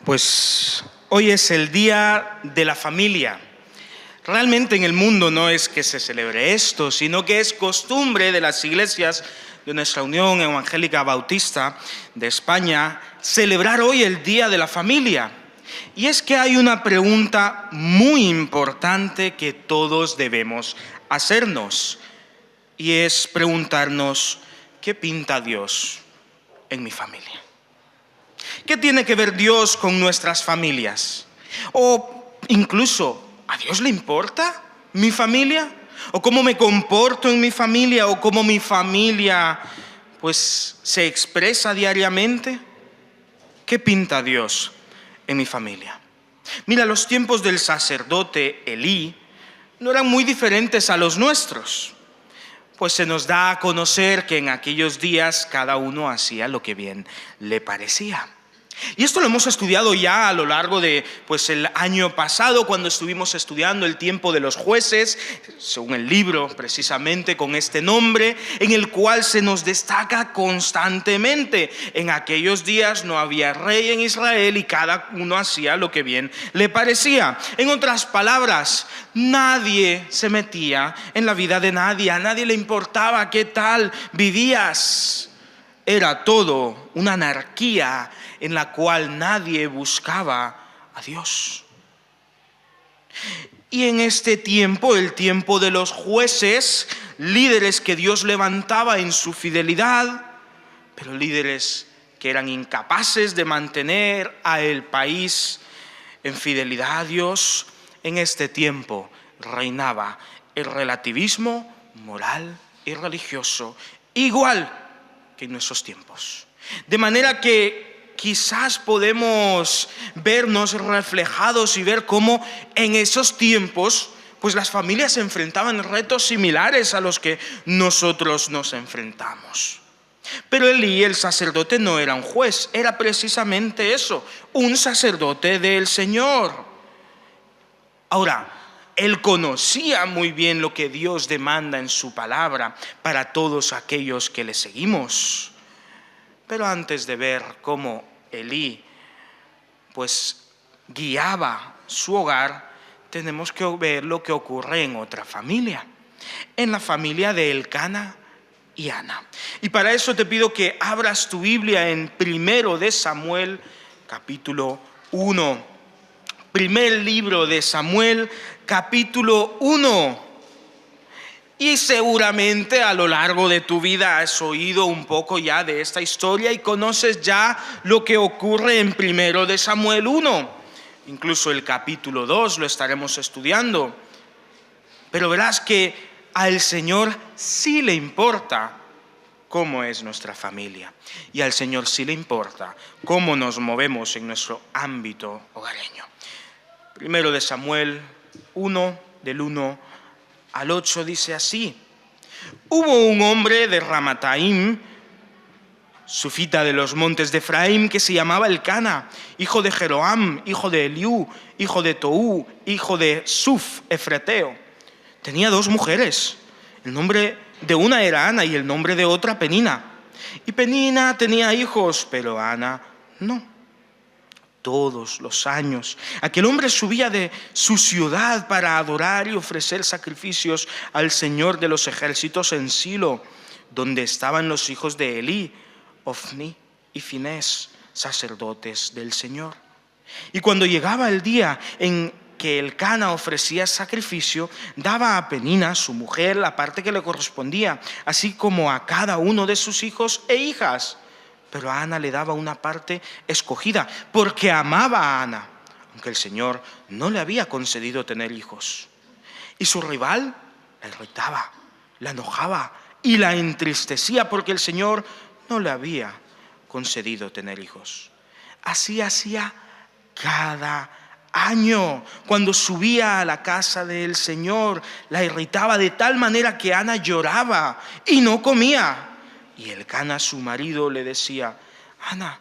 Pues hoy es el Día de la Familia. Realmente en el mundo no es que se celebre esto, sino que es costumbre de las iglesias de nuestra Unión Evangélica Bautista de España celebrar hoy el Día de la Familia. Y es que hay una pregunta muy importante que todos debemos hacernos, y es preguntarnos: ¿qué pinta Dios en mi familia? ¿Qué tiene que ver Dios con nuestras familias? O incluso, ¿a Dios le importa mi familia? ¿O cómo me comporto en mi familia? ¿O cómo mi familia pues se expresa diariamente? ¿Qué pinta Dios en mi familia? Mira, los tiempos del sacerdote Elí no eran muy diferentes a los nuestros, pues se nos da a conocer que en aquellos días cada uno hacía lo que bien le parecía. Y esto lo hemos estudiado ya a lo largo de el año pasado, cuando estuvimos estudiando el tiempo de los jueces, según el libro precisamente con este nombre, en el cual se nos destaca constantemente: en aquellos días no había rey en Israel y cada uno hacía lo que bien le parecía. En otras palabras, nadie se metía en la vida de nadie, a nadie le importaba qué tal vivías. Era todo una anarquía en la cual nadie buscaba a Dios. Y en este tiempo, el tiempo de los jueces, líderes que Dios levantaba en su fidelidad, pero líderes que eran incapaces de mantener al país en fidelidad a Dios, en este tiempo reinaba el relativismo moral y religioso, igual que en nuestros tiempos. De manera que quizás podemos vernos reflejados y ver cómo en esos tiempos pues las familias se enfrentaban retos similares a los que nosotros nos enfrentamos. Pero Elí, el sacerdote, no era un juez, era precisamente eso, un sacerdote del Señor. Ahora, él conocía muy bien lo que Dios demanda en su palabra para todos aquellos que le seguimos. Pero antes de ver cómo Elí guiaba su hogar, tenemos que ver lo que ocurre en otra familia, en la familia de Elcana y Ana. Y para eso te pido que abras tu Biblia en 1 de Samuel, capítulo 1. Primer libro de Samuel, capítulo 1. Y seguramente a lo largo de tu vida has oído un poco ya de esta historia y conoces ya lo que ocurre en 1 de Samuel 1. Incluso el capítulo 2 lo estaremos estudiando. Pero verás que al Señor sí le importa cómo es nuestra familia. Y al Señor sí le importa cómo nos movemos en nuestro ámbito hogareño. 1 de Samuel 1, del 1 al 8, dice así: Hubo un hombre de Ramataim, sufita de los montes de Efraín, que se llamaba Elcana, hijo de Jeroam, hijo de Eliú, hijo de Toú, hijo de Suf, efreteo. Tenía 2 mujeres. El nombre de una era Ana y el nombre de otra Penina. Y Penina tenía hijos, pero Ana no. Todos los años aquel hombre subía de su ciudad para adorar y ofrecer sacrificios al Señor de los ejércitos en Silo, donde estaban los hijos de Elí, Ofni y Finés, sacerdotes del Señor. Y cuando llegaba el día en que Elcana ofrecía sacrificio, daba a Penina, su mujer, la parte que le correspondía, así como a cada uno de sus hijos e hijas. Pero a Ana le daba una parte escogida, porque amaba a Ana, aunque el Señor no le había concedido tener hijos. Y su rival la irritaba, la enojaba y la entristecía, porque el Señor no le había concedido tener hijos. Así hacía cada año. Cuando subía a la casa del Señor, la irritaba de tal manera que Ana lloraba y no comía. Y Elcana, su marido, le decía: Ana,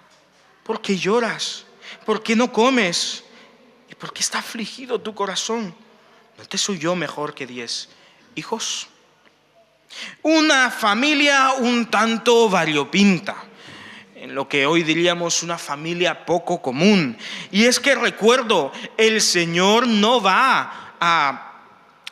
¿por qué lloras? ¿Por qué no comes? ¿Y por qué está afligido tu corazón? ¿No te soy yo mejor que 10 hijos? Una familia un tanto variopinta. en lo que hoy diríamos una familia poco común. Y es que recuerdo, el Señor no va a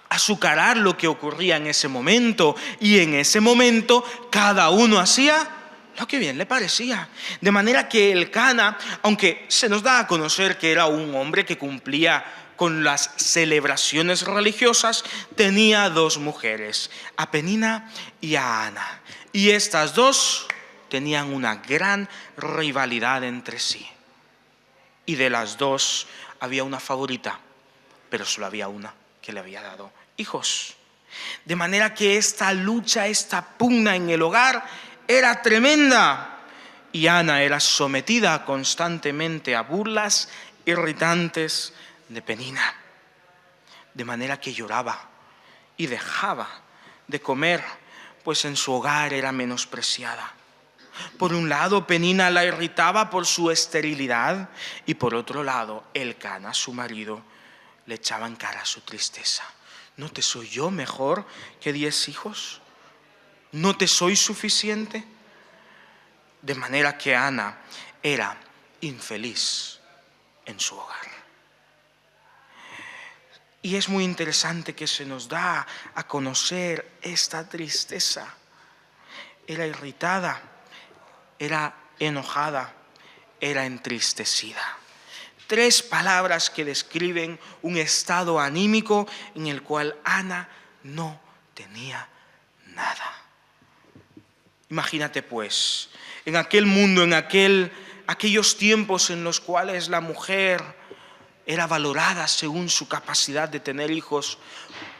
azucarar lo que ocurría en ese momento. Y en ese momento cada uno hacía lo que bien le parecía. De manera que Elcana, aunque se nos da a conocer que era un hombre que cumplía con las celebraciones religiosas, tenía dos mujeres, a Penina y a Ana. Y estas dos tenían una gran rivalidad entre sí. Y de las dos había una favorita, pero solo había una que le había dado hijos. De manera que esta lucha, esta pugna en el hogar era tremenda. Y Ana era sometida constantemente a burlas irritantes de Penina. De manera que lloraba y dejaba de comer, pues en su hogar era menospreciada. Por un lado, Penina la irritaba por su esterilidad y por otro lado, Elcana, su marido, le echaba en cara su tristeza. ¿No te soy yo mejor que 10 hijos? ¿No te soy suficiente? De manera que Ana era infeliz en su hogar. Y es muy interesante que se nos da a conocer esta tristeza. Era irritada, era enojada, era entristecida. 3 palabras que describen un estado anímico en el cual Ana no tenía nada. Imagínate pues, en aquel mundo, en aquellos tiempos en los cuales la mujer era valorada según su capacidad de tener hijos,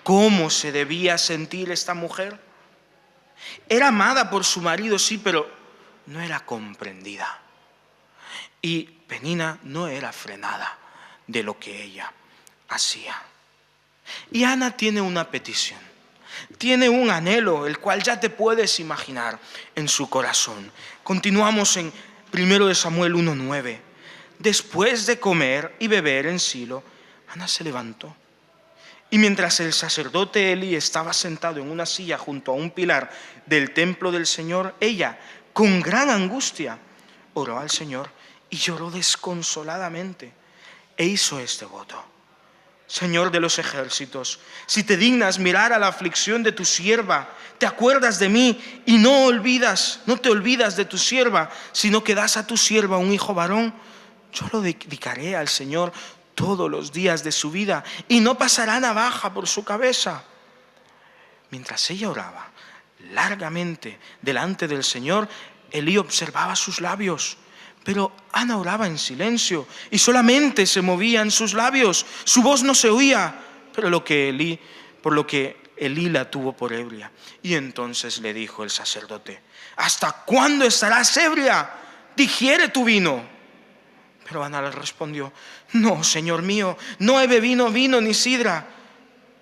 ¿cómo se debía sentir esta mujer? Era amada por su marido, sí, pero no era comprendida. Y Penina no era frenada de lo que ella hacía. Y Ana tiene una petición, tiene un anhelo, el cual ya te puedes imaginar en su corazón. Continuamos en 1 Samuel 1:9. Después de comer y beber en Silo, Ana se levantó. Y mientras el sacerdote Elí estaba sentado en una silla junto a un pilar del templo del Señor, ella, con gran angustia, oró al Señor y lloró desconsoladamente. E hizo este voto: Señor de los ejércitos, si te dignas mirar a la aflicción de tu sierva, te acuerdas de mí y no te olvidas de tu sierva, sino que das a tu sierva un hijo varón, yo lo dedicaré al Señor todos los días de su vida y no pasará navaja por su cabeza. Mientras ella oraba largamente delante del Señor, Elí observaba sus labios. Pero Ana oraba en silencio y solamente se movían sus labios. Su voz no se oía, por lo que Elí la tuvo por ebria. Y entonces le dijo el sacerdote: ¿hasta cuándo estarás ebria? Digiere tu vino. Pero Ana le respondió: no, Señor mío, no he bebido vino ni sidra.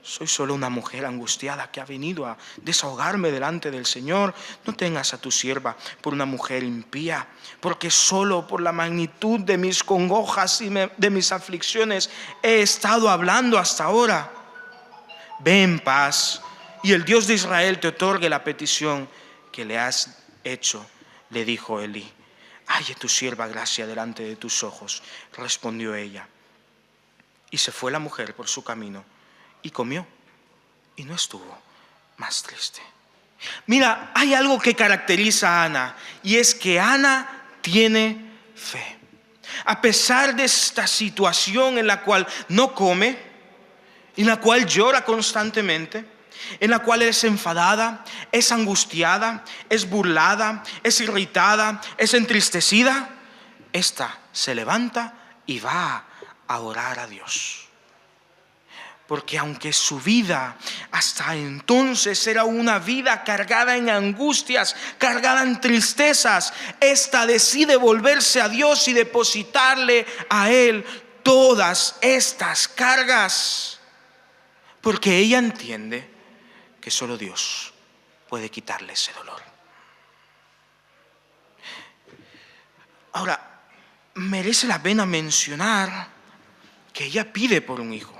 Soy solo una mujer angustiada que ha venido a desahogarme delante del Señor. No tengas a tu sierva por una mujer impía, porque solo por la magnitud de mis congojas y de mis aflicciones he estado hablando hasta ahora. Ve en paz, y el Dios de Israel te otorgue la petición que le has hecho, le dijo Elí. Halle tu sierva gracia delante de tus ojos, respondió ella. Y se fue la mujer por su camino y comió, y no estuvo más triste. Mira, hay algo que caracteriza a Ana, y es que Ana tiene fe. A pesar de esta situación en la cual no come, en la cual llora constantemente, en la cual es enfadada, es angustiada, es burlada, es irritada, es entristecida, esta se levanta y va a orar a Dios. Porque aunque su vida hasta entonces era una vida cargada en angustias, cargada en tristezas, esta decide volverse a Dios y depositarle a Él todas estas cargas. Porque ella entiende que solo Dios puede quitarle ese dolor. Ahora, merece la pena mencionar que ella pide por un hijo.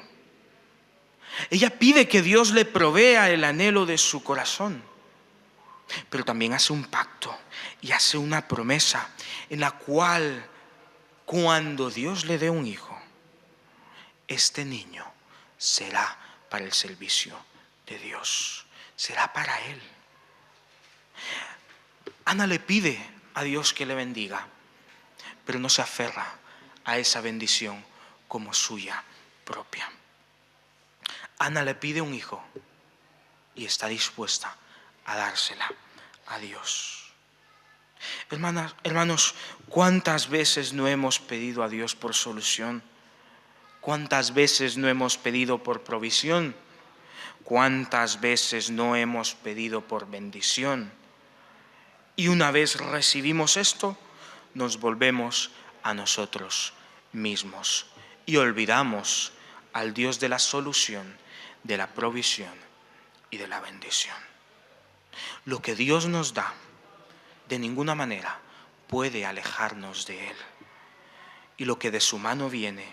Ella pide que Dios le provea el anhelo de su corazón, pero también hace un pacto. y hace una promesa en la cual cuando Dios le dé un hijo, este niño será para el servicio de Dios, será para Él. Ana le pide a Dios que le bendiga, pero no se aferra a esa bendición como suya propia. Ana le pide un hijo y está dispuesta a dársela a Dios. Hermanos, ¿cuántas veces no hemos pedido a Dios por solución? ¿Cuántas veces no hemos pedido por provisión? ¿Cuántas veces no hemos pedido por bendición? Y una vez recibimos esto, nos volvemos a nosotros mismos y olvidamos al Dios de la solución, de la provisión y de la bendición. Lo que Dios nos da, de ninguna manera puede alejarnos de Él. Y lo que de su mano viene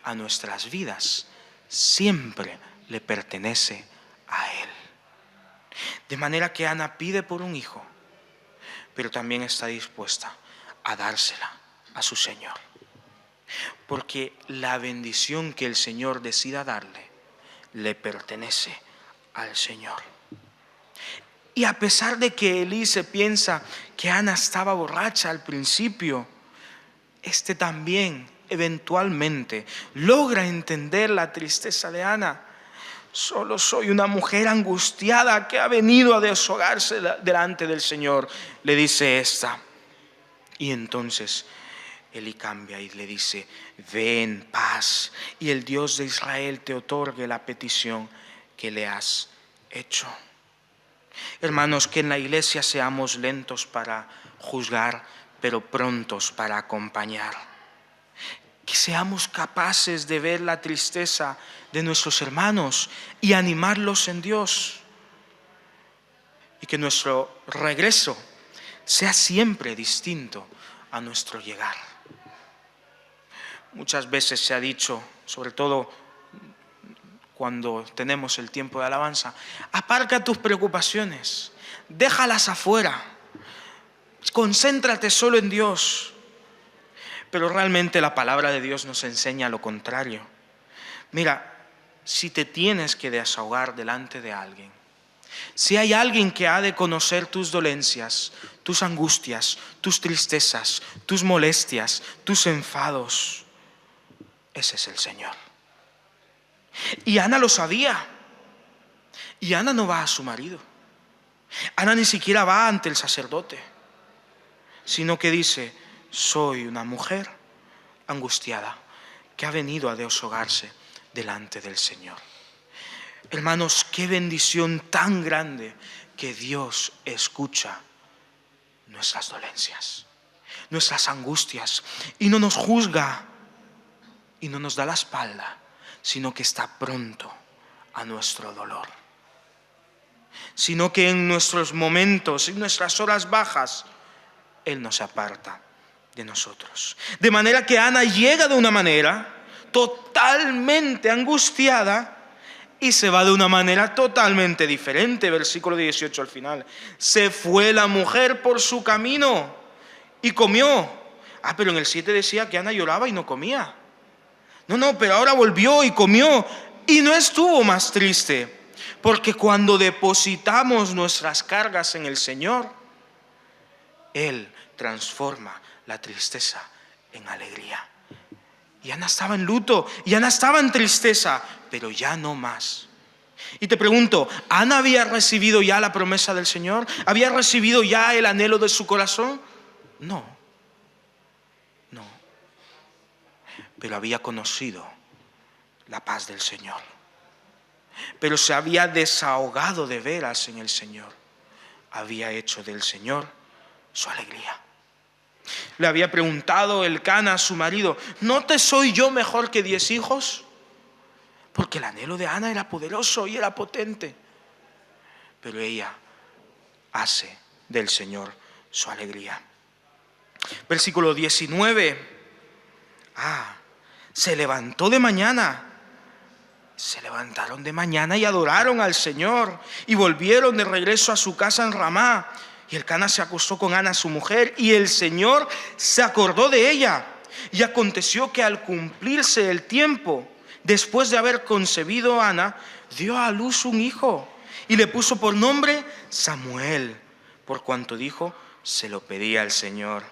a nuestras vidas, siempre le pertenece a Él. De manera que Ana pide por un hijo, pero también está dispuesta a dársela a su Señor. Porque la bendición que el Señor decida darle, le pertenece al Señor. Y a pesar de que Elí se piensa que Ana estaba borracha al principio, este también eventualmente logra entender la tristeza de Ana. Solo soy una mujer angustiada que ha venido a deshogarse delante del Señor, le dice esta. Y entonces Elí cambia y le dice: ve en paz y el Dios de Israel te otorgue la petición que le has hecho. Hermanos, que en la iglesia seamos lentos para juzgar, pero prontos para acompañar. Que seamos capaces de ver la tristeza de nuestros hermanos y animarlos en Dios. Y que nuestro regreso sea siempre distinto a nuestro llegar. Muchas veces se ha dicho, sobre todo cuando tenemos el tiempo de alabanza: aparca tus preocupaciones, déjalas afuera, concéntrate solo en Dios. Pero realmente la palabra de Dios nos enseña lo contrario. Mira, si te tienes que desahogar delante de alguien, si hay alguien que ha de conocer tus dolencias, tus angustias, tus tristezas, tus molestias, tus enfados, ese es el Señor. Y Ana lo sabía. Y Ana no va a su marido. Ana ni siquiera va ante el sacerdote, sino que dice: soy una mujer angustiada que ha venido a deshogarse delante del Señor. Hermanos, qué bendición tan grande que Dios escucha nuestras dolencias, nuestras angustias, y no nos juzga y no nos da la espalda, sino que está pronto a nuestro dolor. Sino que en nuestros momentos, en nuestras horas bajas, Él no se aparta de nosotros. De manera que Ana llega de una manera totalmente angustiada y se va de una manera totalmente diferente. Versículo 18 al final. Se fue la mujer por su camino y comió. Pero en el 7 decía que Ana lloraba y no comía. No, pero ahora volvió y comió y no estuvo más triste. Porque cuando depositamos nuestras cargas en el Señor, Él transforma la tristeza en alegría. Y Ana estaba en luto, y Ana estaba en tristeza, pero ya no más. Y te pregunto, ¿Ana había recibido ya la promesa del Señor? ¿Había recibido ya el anhelo de su corazón? No. Pero había conocido la paz del Señor. Pero se había desahogado de veras en el Señor. Había hecho del Señor su alegría. Le había preguntado Elcana a su marido: ¿no te soy yo mejor que 10 hijos? Porque el anhelo de Ana era poderoso y era potente. Pero ella hace del Señor su alegría. Versículo 19. Se levantó de mañana. Se levantaron de mañana y adoraron al Señor y volvieron de regreso a su casa en Ramá. Y Elcana se acostó con Ana su mujer, y el Señor se acordó de ella. Y aconteció que al cumplirse el tiempo, después de haber concebido Ana, dio a luz un hijo, y le puso por nombre Samuel, por cuanto dijo: se lo pedía al Señor.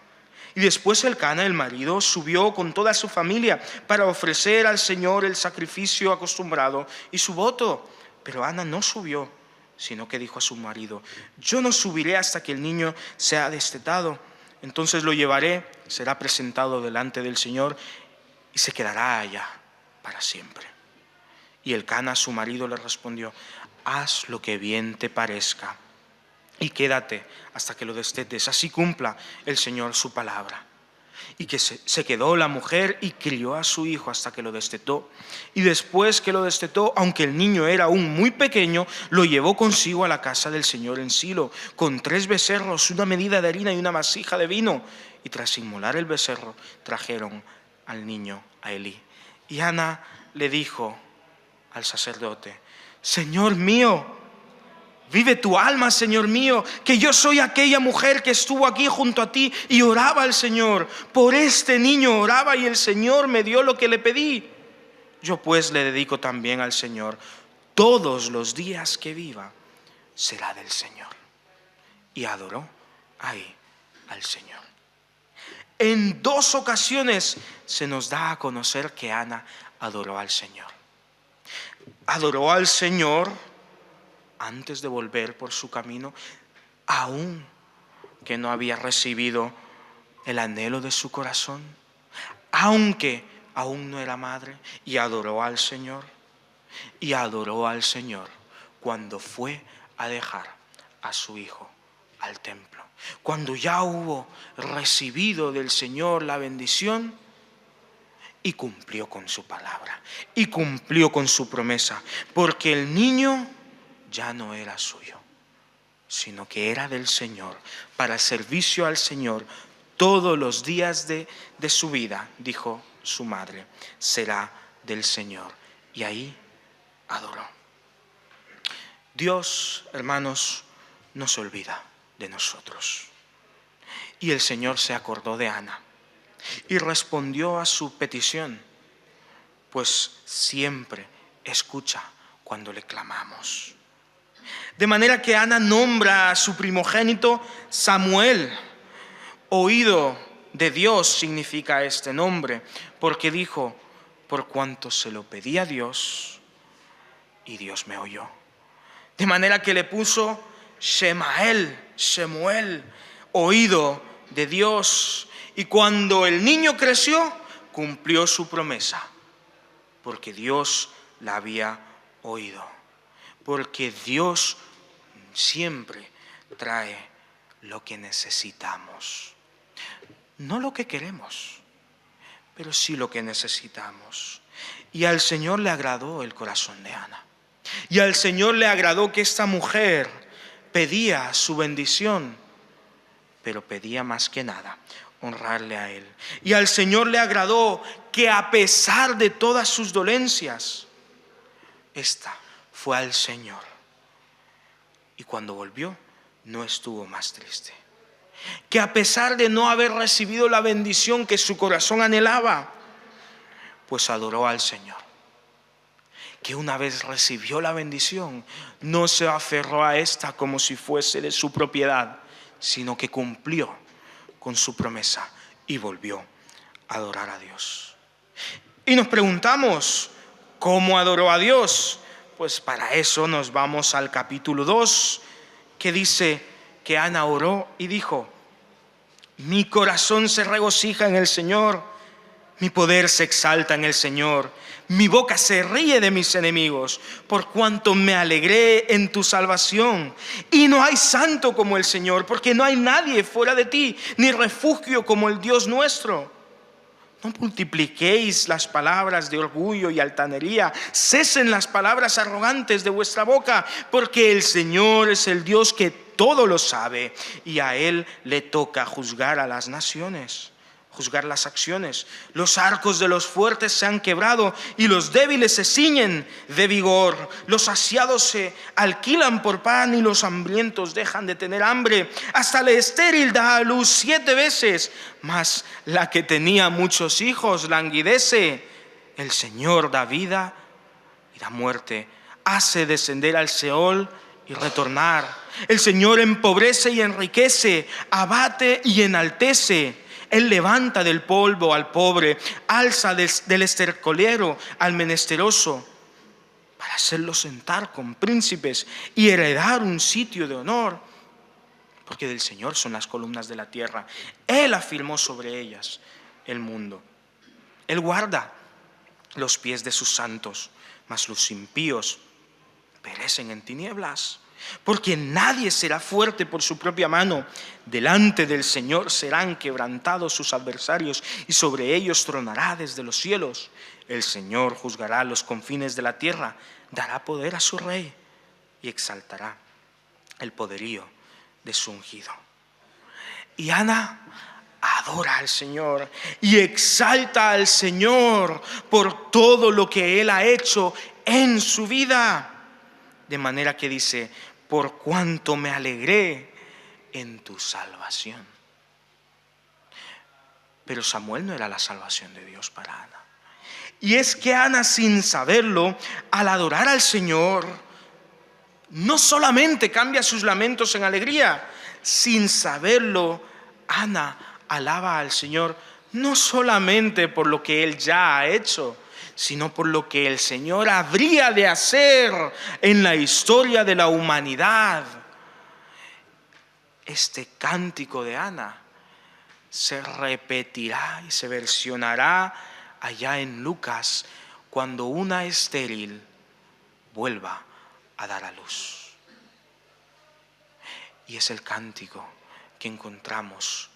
Y después Elcana, el marido, subió con toda su familia para ofrecer al Señor el sacrificio acostumbrado y su voto. Pero Ana no subió, sino que dijo a su marido: yo no subiré hasta que el niño sea destetado. Entonces lo llevaré, será presentado delante del Señor y se quedará allá para siempre. Y Elcana, su marido, le respondió: haz lo que bien te parezca y quédate hasta que lo destetes, así cumpla el Señor su palabra. Y que se quedó la mujer y crió a su hijo hasta que lo destetó. Y después que lo destetó, aunque el niño era aún muy pequeño, lo llevó consigo a la casa del Señor en Silo, con 3 becerros, una medida de harina y una vasija de vino. Y tras inmolar el becerro, trajeron al niño a Elí. Y Ana le dijo al sacerdote: Señor mío, vive tu alma, Señor mío, que yo soy aquella mujer que estuvo aquí junto a ti y oraba al Señor. Por este niño oraba y el Señor me dio lo que le pedí. Yo pues le dedico también al Señor. Todos los días que viva será del Señor. Y adoró ahí al Señor. En 2 ocasiones se nos da a conocer que Ana adoró al Señor. Adoró al Señor antes de volver por su camino, aún que no había recibido el anhelo de su corazón, aunque aún no era madre, y adoró al Señor. Y adoró al Señor cuando fue a dejar a su hijo al templo. Cuando ya hubo recibido del Señor la bendición, y cumplió con su palabra, y cumplió con su promesa, porque el niño ya no era suyo, sino que era del Señor, para servicio al Señor todos los días de su vida. Dijo su madre: será del Señor. Y ahí adoró. Dios, hermanos, no se olvida de nosotros. Y el Señor se acordó de Ana y respondió a su petición, pues siempre escucha cuando le clamamos. De manera que Ana nombra a su primogénito Samuel. Oído de Dios significa este nombre, porque dijo: por cuanto se lo pedí a Dios, y Dios me oyó. De manera que le puso Shemael, Shemuel, oído de Dios. Y cuando el niño creció, cumplió su promesa, porque Dios la había oído. Porque Dios siempre trae lo que necesitamos. No lo que queremos, pero sí lo que necesitamos. Y al Señor le agradó el corazón de Ana. Y al Señor le agradó que esta mujer pedía su bendición, pero pedía más que nada honrarle a Él. Y al Señor le agradó que a pesar de todas sus dolencias, esta fue al Señor. Y cuando volvió, no estuvo más triste. Que a pesar de no haber recibido la bendición que su corazón anhelaba, pues adoró al Señor. Que una vez recibió la bendición, no se aferró a esta como si fuese de su propiedad, sino que cumplió con su promesa y volvió a adorar a Dios. Y nos preguntamos, ¿cómo adoró a Dios? Pues para eso nos vamos al capítulo 2, que dice que Ana oró y dijo: mi corazón se regocija en el Señor, mi poder se exalta en el Señor, mi boca se ríe de mis enemigos, por cuanto me alegré en tu salvación. Y no hay santo como el Señor, porque no hay nadie fuera de ti, ni refugio como el Dios nuestro. No multipliquéis las palabras de orgullo y altanería, cesen las palabras arrogantes de vuestra boca, porque el Señor es el Dios que todo lo sabe, y a Él le toca juzgar a las naciones. juzgar las acciones. Los arcos de los fuertes se han quebrado y los débiles se ciñen de vigor. Los saciados se alquilan por pan y los hambrientos dejan de tener hambre. Hasta la estéril da a luz 7 veces, mas la que tenía muchos hijos languidece. El Señor da vida y da muerte, hace descender al Seol y retornar. El Señor empobrece y enriquece, abate y enaltece. Él levanta del polvo al pobre, alza del estercolero al menesteroso, para hacerlo sentar con príncipes y heredar un sitio de honor. Porque del Señor son las columnas de la tierra. Él afirmó sobre ellas el mundo. Él guarda los pies de sus santos, mas los impíos perecen en tinieblas. Porque nadie será fuerte por su propia mano. Delante del Señor serán quebrantados sus adversarios y sobre ellos tronará desde los cielos. El Señor juzgará los confines de la tierra, dará poder a su rey y exaltará el poderío de su ungido. Y Ana adora al Señor y exalta al Señor por todo lo que Él ha hecho en su vida. De manera que dice: por cuanto me alegré en tu salvación. Pero Samuel no era la salvación de Dios para Ana. Y es que Ana, sin saberlo, al adorar al Señor, no solamente cambia sus lamentos en alegría. Sin saberlo, Ana alaba al Señor no solamente por lo que Él ya ha hecho, sino por lo que el Señor habría de hacer en la historia de la humanidad. Este cántico de Ana se repetirá y se versionará allá en Lucas, cuando una estéril vuelva a dar a luz. Y es el cántico que encontramos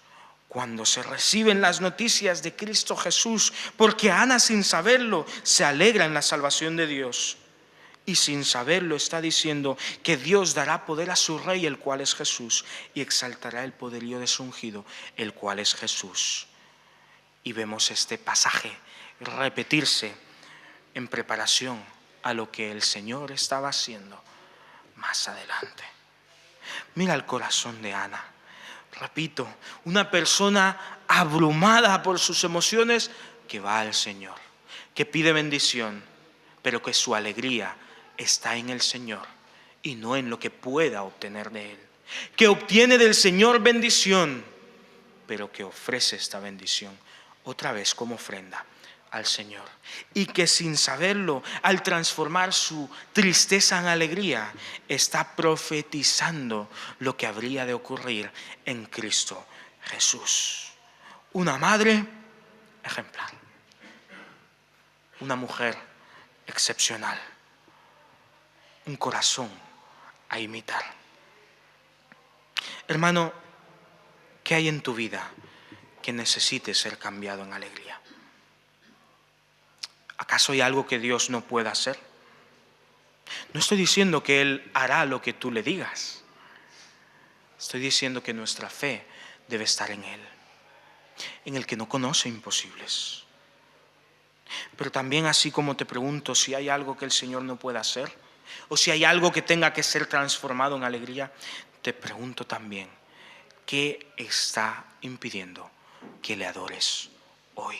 cuando se reciben las noticias de Cristo Jesús, porque Ana, sin saberlo, se alegra en la salvación de Dios. Y sin saberlo está diciendo que Dios dará poder a su rey, el cual es Jesús, y exaltará el poderío de su ungido, el cual es Jesús. Y vemos este pasaje repetirse en preparación a lo que el Señor estaba haciendo más adelante. Mira el corazón de Ana. Repito, una persona abrumada por sus emociones que va al Señor, que pide bendición, pero que su alegría está en el Señor y no en lo que pueda obtener de Él. Que obtiene del Señor bendición, pero que ofrece esta bendición otra vez como ofrenda al Señor. Y que sin saberlo, al transformar su tristeza en alegría, está profetizando lo que habría de ocurrir en Cristo Jesús. Una madre ejemplar, una mujer excepcional, un corazón a imitar. Hermano, ¿qué hay en tu vida que necesite ser cambiado en alegría? ¿Acaso hay algo que Dios no pueda hacer? No estoy diciendo que Él hará lo que tú le digas. Estoy diciendo que nuestra fe debe estar en Él, en el que no conoce imposibles. Pero también, así como te pregunto si hay algo que el Señor no pueda hacer, o si hay algo que tenga que ser transformado en alegría, te pregunto también, ¿qué está impidiendo que le adores hoy?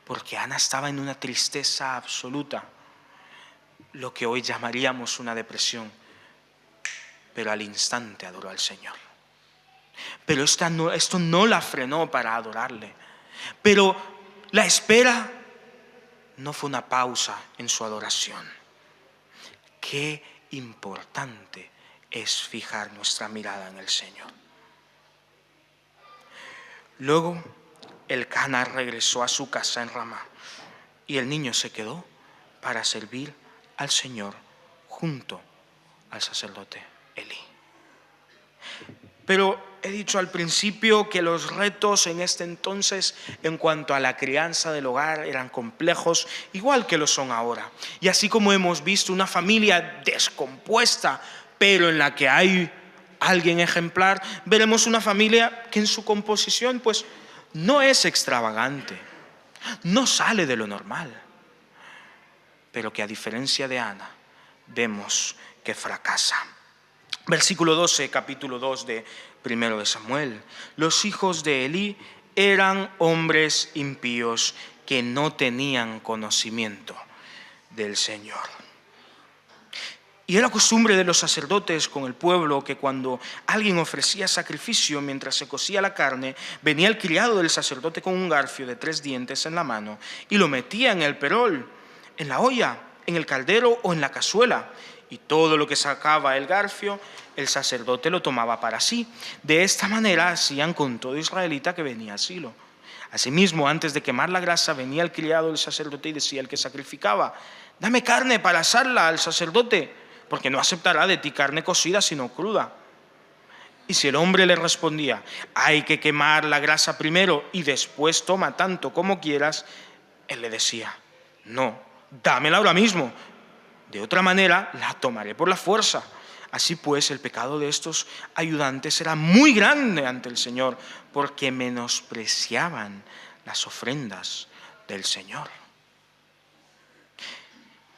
Porque Ana estaba en una tristeza absoluta, lo que hoy llamaríamos una depresión, pero al instante adoró al Señor. Pero esto no la frenó para adorarle. Pero la espera no fue una pausa en su adoración. Qué importante es fijar nuestra mirada en el Señor. Luego Elcana regresó a su casa en Ramá y el niño se quedó para servir al Señor junto al sacerdote Elí. Pero he dicho al principio que los retos en este entonces en cuanto a la crianza del hogar eran complejos, igual que lo son ahora. Y así como hemos visto una familia descompuesta, pero en la que hay alguien ejemplar, veremos una familia que en su composición pues no es extravagante, no sale de lo normal, pero que a diferencia de Ana, vemos que fracasa. Versículo 12, capítulo 2 de 1 de Samuel. Los hijos de Elí eran hombres impíos que no tenían conocimiento del Señor. Y era costumbre de los sacerdotes con el pueblo que cuando alguien ofrecía sacrificio mientras se cocía la carne, venía el criado del sacerdote con un garfio de 3 dientes en la mano y lo metía en el perol, en la olla, en el caldero o en la cazuela. Y todo lo que sacaba el garfio, el sacerdote lo tomaba para sí. De esta manera hacían con todo israelita que venía a Silo. Asimismo, antes de quemar la grasa, venía el criado del sacerdote y decía el que sacrificaba: dame carne para asarla al sacerdote, porque no aceptará de ti carne cocida sino cruda. Y si el hombre le respondía: hay que quemar la grasa primero y después toma tanto como quieras, él le decía: no, dámela ahora mismo, de otra manera la tomaré por la fuerza. Así pues, el pecado de estos ayudantes era muy grande ante el Señor, porque menospreciaban las ofrendas del Señor.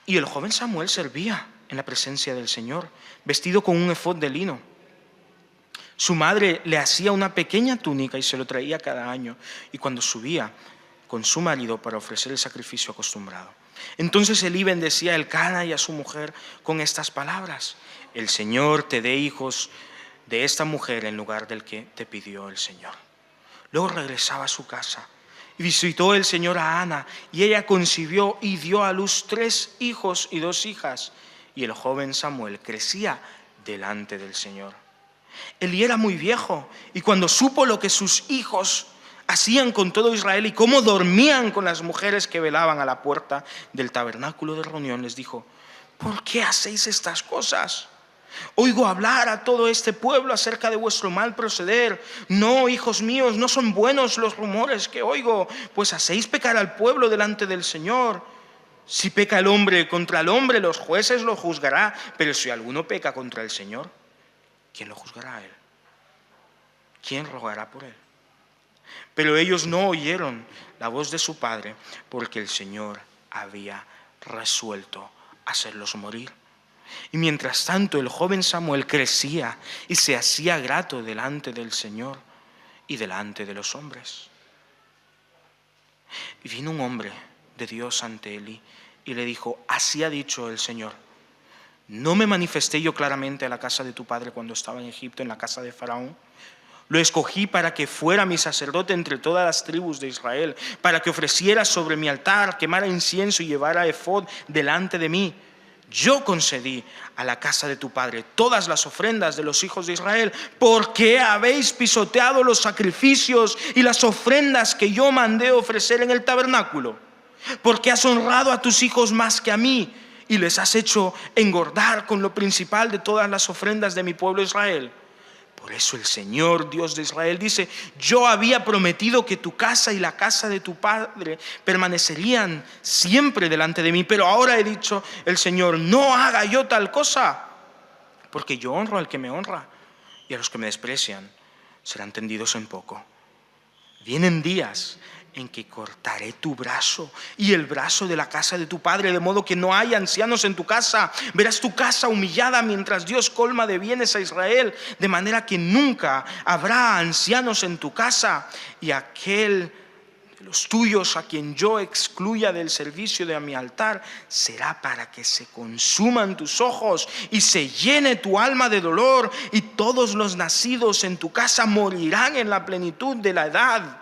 Y el joven Samuel servía en la presencia del Señor, vestido con un efod de lino. Su madre le hacía una pequeña túnica y se lo traía cada año, y cuando subía con su marido para ofrecer el sacrificio acostumbrado. Entonces Elí bendecía a Elcana y a su mujer con estas palabras: el Señor te dé hijos de esta mujer en lugar del que te pidió el Señor. Luego regresaba a su casa y visitó el Señor a Ana, y ella concibió y dio a luz 3 hijos y 2 hijas. Y el joven Samuel crecía delante del Señor. Elí era muy viejo, y cuando supo lo que sus hijos hacían con todo Israel y cómo dormían con las mujeres que velaban a la puerta del tabernáculo de reunión, les dijo: ¿por qué hacéis estas cosas? Oigo hablar a todo este pueblo acerca de vuestro mal proceder. No, hijos míos, no son buenos los rumores que oigo, pues hacéis pecar al pueblo delante del Señor. Si peca el hombre contra el hombre, los jueces lo juzgará, pero si alguno peca contra el Señor, ¿quién lo juzgará a él? ¿Quién rogará por él? Pero ellos no oyeron la voz de su padre, porque el Señor había resuelto hacerlos morir. Y mientras tanto el joven Samuel crecía y se hacía grato delante del Señor y delante de los hombres. Y vino un hombre de Dios ante Elí y le dijo: así ha dicho el Señor: ¿no me manifesté yo claramente a la casa de tu padre cuando estaba en Egipto, en la casa de Faraón? Lo escogí para que fuera mi sacerdote entre todas las tribus de Israel, para que ofreciera sobre mi altar, quemara incienso y llevara efod delante de mí. Yo concedí a la casa de tu padre todas las ofrendas de los hijos de Israel. ¿Por qué habéis pisoteado los sacrificios y las ofrendas que yo mandé ofrecer en el tabernáculo? ¿Por qué has honrado a tus hijos más que a mí y les has hecho engordar con lo principal de todas las ofrendas de mi pueblo Israel? Por eso el Señor, Dios de Israel, dice: yo había prometido que tu casa y la casa de tu padre permanecerían siempre delante de mí, pero ahora he dicho el Señor: no haga yo tal cosa, porque yo honro al que me honra, y a los que me desprecian serán tendidos en poco. Vienen días en que cortaré tu brazo y el brazo de la casa de tu padre, de modo que no haya ancianos en tu casa. Verás tu casa humillada mientras Dios colma de bienes a Israel, de manera que nunca habrá ancianos en tu casa. Y aquel de los tuyos a quien yo excluya del servicio de mi altar será para que se consuman tus ojos y se llene tu alma de dolor, y todos los nacidos en tu casa morirán en la plenitud de la edad.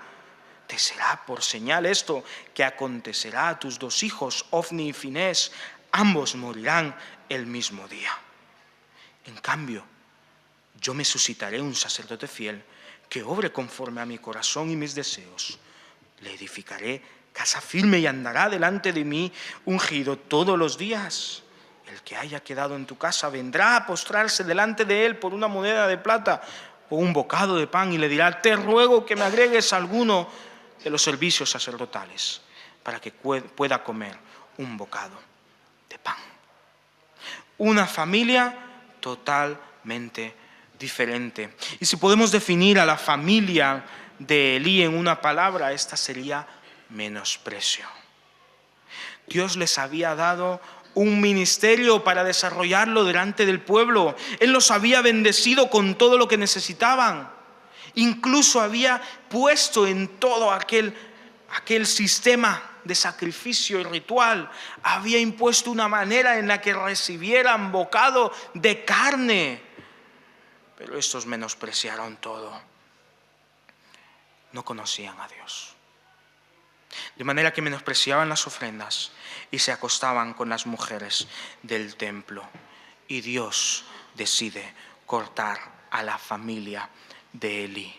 Te será por señal esto, que acontecerá a tus 2 hijos, Ofni y Finés, ambos morirán el mismo día. En cambio, yo me suscitaré un sacerdote fiel, que obre conforme a mi corazón y mis deseos. Le edificaré casa firme y andará delante de mí ungido todos los días. El que haya quedado en tu casa vendrá a postrarse delante de él por una moneda de plata o un bocado de pan, y le dirá: te ruego que me agregues alguno de los servicios sacerdotales, para que pueda comer un bocado de pan. Una familia totalmente diferente. Y si podemos definir a la familia de Elí en una palabra, esta sería menosprecio. Dios les había dado un ministerio para desarrollarlo delante del pueblo. Él los había bendecido con todo lo que necesitaban. Incluso había puesto en todo aquel sistema de sacrificio y ritual, había impuesto una manera en la que recibieran bocado de carne. Pero estos menospreciaron todo. No conocían a Dios. De manera que menospreciaban las ofrendas y se acostaban con las mujeres del templo. Y Dios decide cortar a la familia de Elí.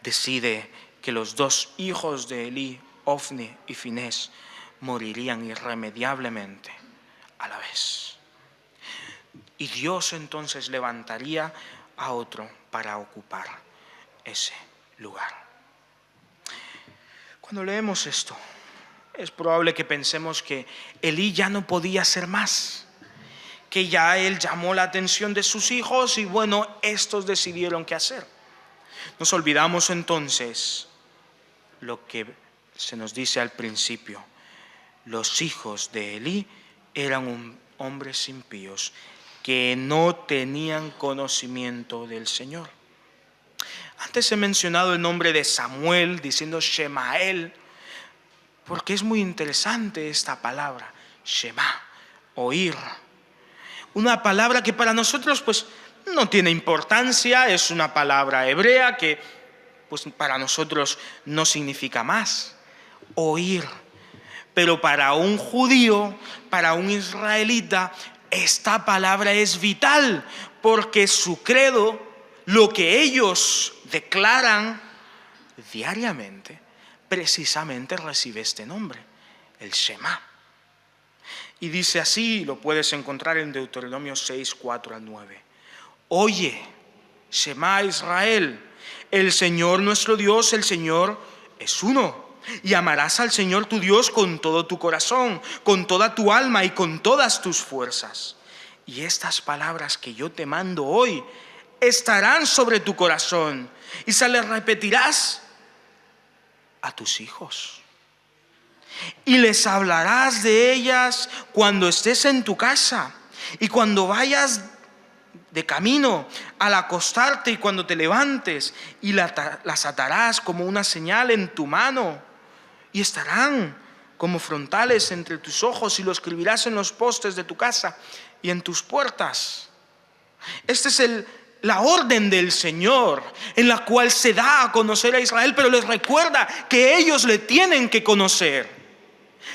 Decide que los dos hijos de Elí, Ofni y Finés, morirían irremediablemente a la vez. Y Dios entonces levantaría a otro para ocupar ese lugar. Cuando leemos esto, es probable que pensemos que Elí ya no podía hacer más, que ya él llamó la atención de sus hijos y bueno, estos decidieron qué hacer. Nos olvidamos entonces lo que se nos dice al principio. Los hijos de Elí eran hombres impíos que no tenían conocimiento del Señor. Antes he mencionado el nombre de Samuel diciendo Shemael, porque es muy interesante esta palabra, Shema, oír. Una palabra que para nosotros pues no tiene importancia, es una palabra hebrea que pues para nosotros no significa más, oír. Pero para un judío, para un israelita, esta palabra es vital, porque su credo, lo que ellos declaran diariamente, precisamente recibe este nombre, el Shema. Y dice así, lo puedes encontrar en Deuteronomio 6, 4 al 9. Oye, Shema Israel, el Señor nuestro Dios, el Señor es uno. Y amarás al Señor tu Dios con todo tu corazón, con toda tu alma y con todas tus fuerzas. Y estas palabras que yo te mando hoy estarán sobre tu corazón y se les repetirás a tus hijos. Y les hablarás de ellas cuando estés en tu casa y cuando vayas de camino al acostarte y cuando te levantes, y las atarás como una señal en tu mano y estarán como frontales entre tus ojos y lo escribirás en los postes de tu casa y en tus puertas. Esta es la orden del Señor en la cual se da a conocer a Israel, pero les recuerda que ellos le tienen que conocer.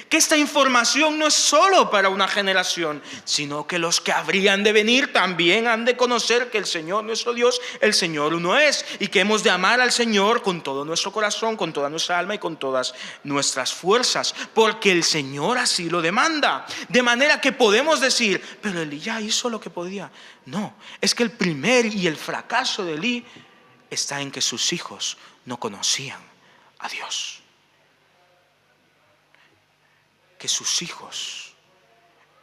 Que esta información no es solo para una generación, sino que los que habrían de venir también han de conocer que el Señor nuestro Dios, el Señor uno es, y que hemos de amar al Señor con todo nuestro corazón, con toda nuestra alma y con todas nuestras fuerzas, porque el Señor así lo demanda. De manera que podemos decir, pero Elí ya hizo lo que podía. No, es que el primer y el fracaso de Elí está en que sus hijos no conocían a Dios. Que sus hijos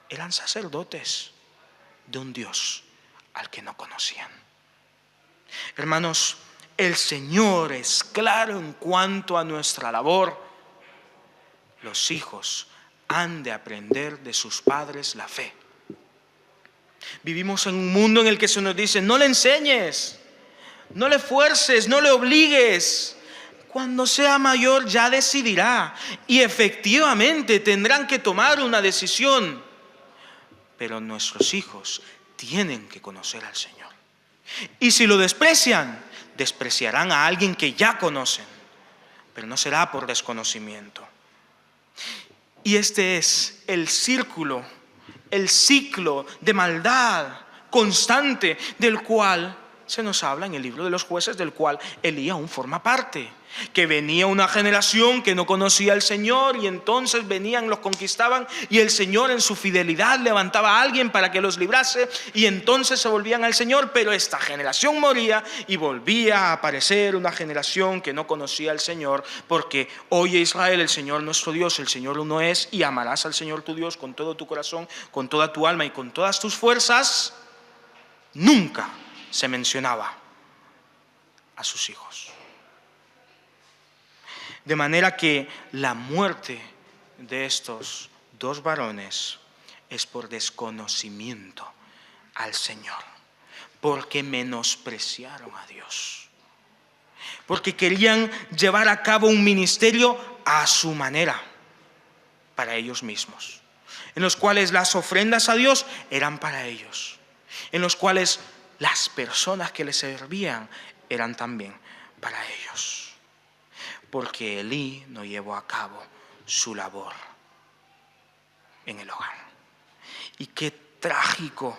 eran sacerdotes de un Dios al que no conocían. Hermanos, el Señor es claro en cuanto a nuestra labor. Los hijos han de aprender de sus padres la fe. Vivimos en un mundo en el que se nos dice, no le enseñes, no le fuerces, no le obligues. Cuando sea mayor ya decidirá y efectivamente tendrán que tomar una decisión. Pero nuestros hijos tienen que conocer al Señor. Y si lo desprecian, despreciarán a alguien que ya conocen, pero no será por desconocimiento. Y este es el círculo, el ciclo de maldad constante del cual se nos habla en el libro de los Jueces, del cual Elí aún forma parte. Que venía una generación que no conocía al Señor y entonces venían, los conquistaban y el Señor en su fidelidad levantaba a alguien para que los librase y entonces se volvían al Señor, pero esta generación moría y volvía a aparecer una generación que no conocía al Señor, porque oye Israel, el Señor nuestro Dios, el Señor uno es, y amarás al Señor tu Dios con todo tu corazón, con toda tu alma y con todas tus fuerzas. Nunca se mencionaba a sus hijos. De manera que la muerte de estos dos varones es por desconocimiento al Señor, porque menospreciaron a Dios, porque querían llevar a cabo un ministerio a su manera, para ellos mismos, en los cuales las ofrendas a Dios eran para ellos, en los cuales las personas que les servían eran también para ellos, porque Elí no llevó a cabo su labor en el hogar. Y qué trágico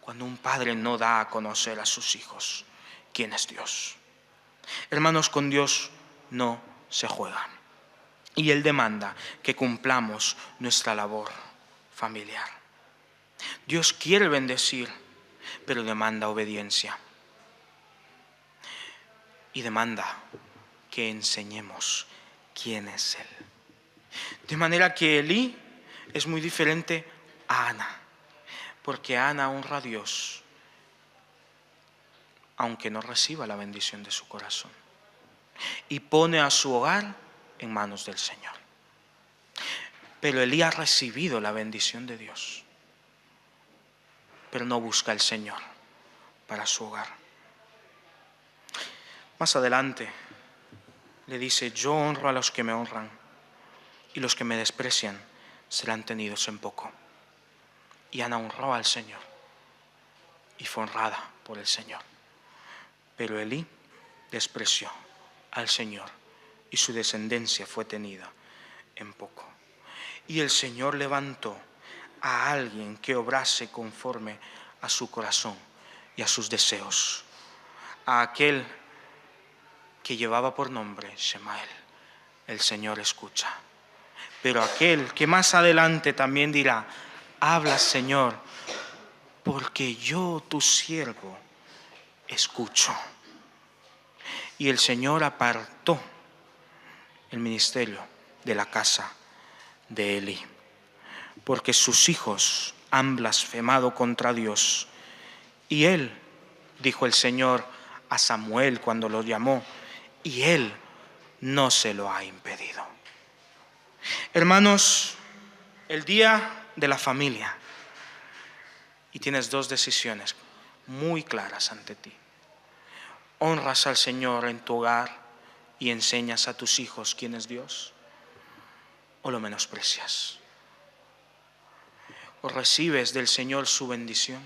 cuando un padre no da a conocer a sus hijos quién es Dios. Hermanos, con Dios no se juega. Y Él demanda que cumplamos nuestra labor familiar. Dios quiere bendecir, pero demanda obediencia. Y demanda que enseñemos quién es Él. De manera que Elí es muy diferente a Ana, porque Ana honra a Dios, aunque no reciba la bendición de su corazón, y pone a su hogar en manos del Señor. Pero Elí ha recibido la bendición de Dios, pero no busca al Señor para su hogar. Más adelante le dice: yo honro a los que me honran, y los que me desprecian serán tenidos en poco. Y Ana honró al Señor y fue honrada por el Señor. Pero Elí despreció al Señor y su descendencia fue tenida en poco. Y el Señor levantó a alguien que obrase conforme a su corazón y a sus deseos, a aquel que llevaba por nombre Shemael: el Señor escucha. Pero aquel que más adelante también dirá: habla, Señor, porque yo, tu siervo, escucho. Y el Señor apartó el ministerio de la casa de Elí, porque sus hijos han blasfemado contra Dios. Y él, dijo el Señor a Samuel cuando lo llamó, y él no se lo ha impedido. Hermanos, el día de la familia, y tienes dos decisiones muy claras ante ti. ¿Honras al Señor en tu hogar y enseñas a tus hijos quién es Dios? ¿O lo menosprecias? ¿O recibes del Señor su bendición?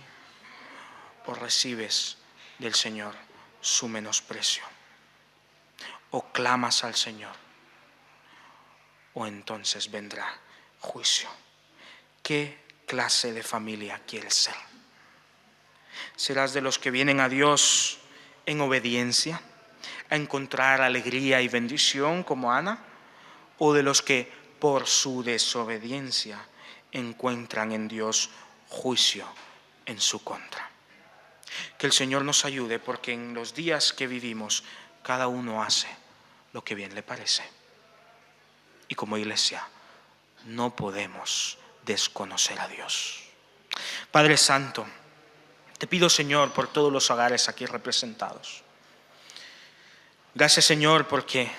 ¿O recibes del Señor su menosprecio? ¿O clamas al Señor? ¿O entonces vendrá juicio? ¿Qué clase de familia quieres ser? ¿Serás de los que vienen a Dios en obediencia, a encontrar alegría y bendición como Ana? ¿O de los que por su desobediencia encuentran en Dios juicio en su contra? Que el Señor nos ayude, porque en los días que vivimos cada uno hace lo que bien le parece. Y como iglesia no podemos desconocer a Dios. Padre Santo, te pido, Señor, por todos los hogares aquí representados. Gracias, Señor, porque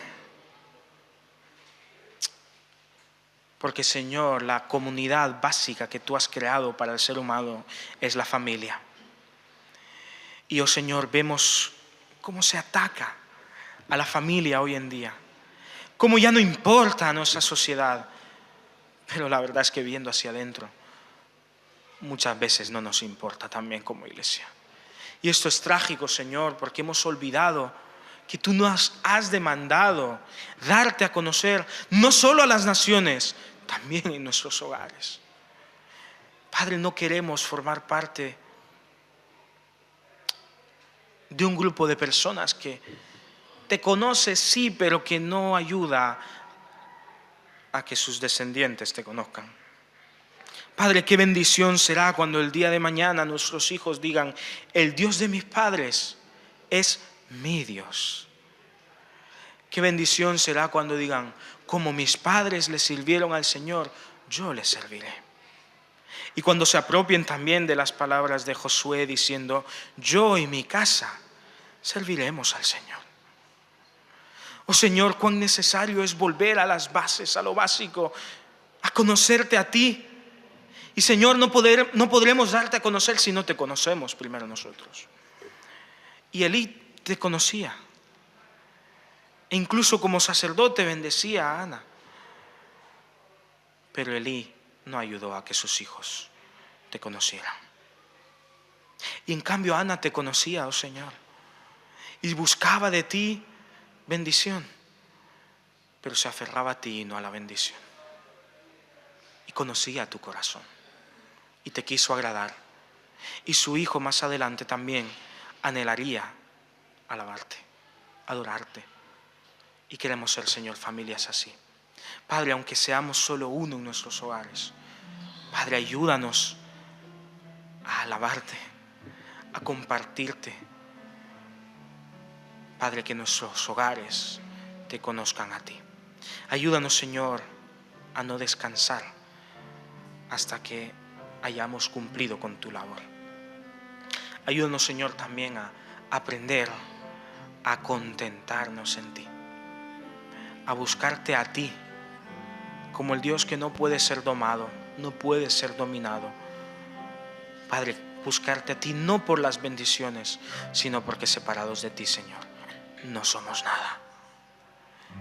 Señor, la comunidad básica que tú has creado para el ser humano es la familia. Y, oh Señor, vemos cómo se ataca a la familia hoy en día, cómo ya no importa a nuestra sociedad. Pero la verdad es que viendo hacia adentro, muchas veces no nos importa también como iglesia. Y esto es trágico, Señor, porque hemos olvidado que tú nos has demandado darte a conocer no solo a las naciones, también en nuestros hogares. Padre, no queremos formar parte de un grupo de personas que te conoce, sí, pero que no ayuda a que sus descendientes te conozcan. Padre, qué bendición será cuando el día de mañana nuestros hijos digan: el Dios de mis padres es mi Dios. Qué bendición será cuando digan: como mis padres le sirvieron al Señor, yo le serviré. Y cuando se apropien también de las palabras de Josué diciendo: yo y mi casa serviremos al Señor. Oh Señor, cuán necesario es volver a las bases, a lo básico, a conocerte a ti. Y Señor, no podremos darte a conocer si no te conocemos primero nosotros. Y Elí te conocía. E incluso como sacerdote bendecía a Ana. Pero Elí no ayudó a que sus hijos te conocieran. Y en cambio Ana te conocía, oh Señor, y buscaba de ti bendición, pero se aferraba a ti y no a la bendición. Y conocía tu corazón y te quiso agradar. Y su hijo más adelante también anhelaría alabarte, adorarte. Y queremos ser, Señor, familias así. Padre, aunque seamos solo uno en nuestros hogares, Padre, ayúdanos a alabarte, a compartirte. Padre, que nuestros hogares te conozcan a ti. Ayúdanos, Señor, a no descansar hasta que hayamos cumplido con tu labor. Ayúdanos, Señor, también a aprender a contentarnos en ti, a buscarte a ti como el Dios que no puede ser domado, no puede ser dominado. Padre, buscarte a ti no por las bendiciones, sino porque separados de ti, Señor, no somos nada.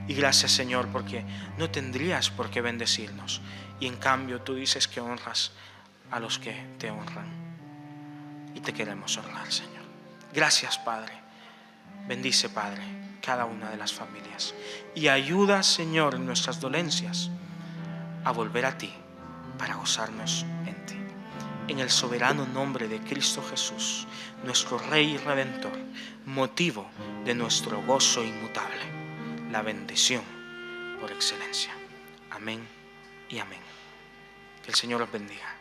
Y gracias, Señor, porque no tendrías por qué bendecirnos. Y en cambio tú dices que honras a los que te honran. Y te queremos honrar, Señor. Gracias, Padre. Bendice, Padre, cada una de las familias. Y ayuda, Señor, en nuestras dolencias a volver a ti para gozarnos en ti. En el soberano nombre de Cristo Jesús, nuestro Rey y Redentor, motivo de nuestro gozo inmutable, la bendición por excelencia. Amén y amén. Que el Señor los bendiga.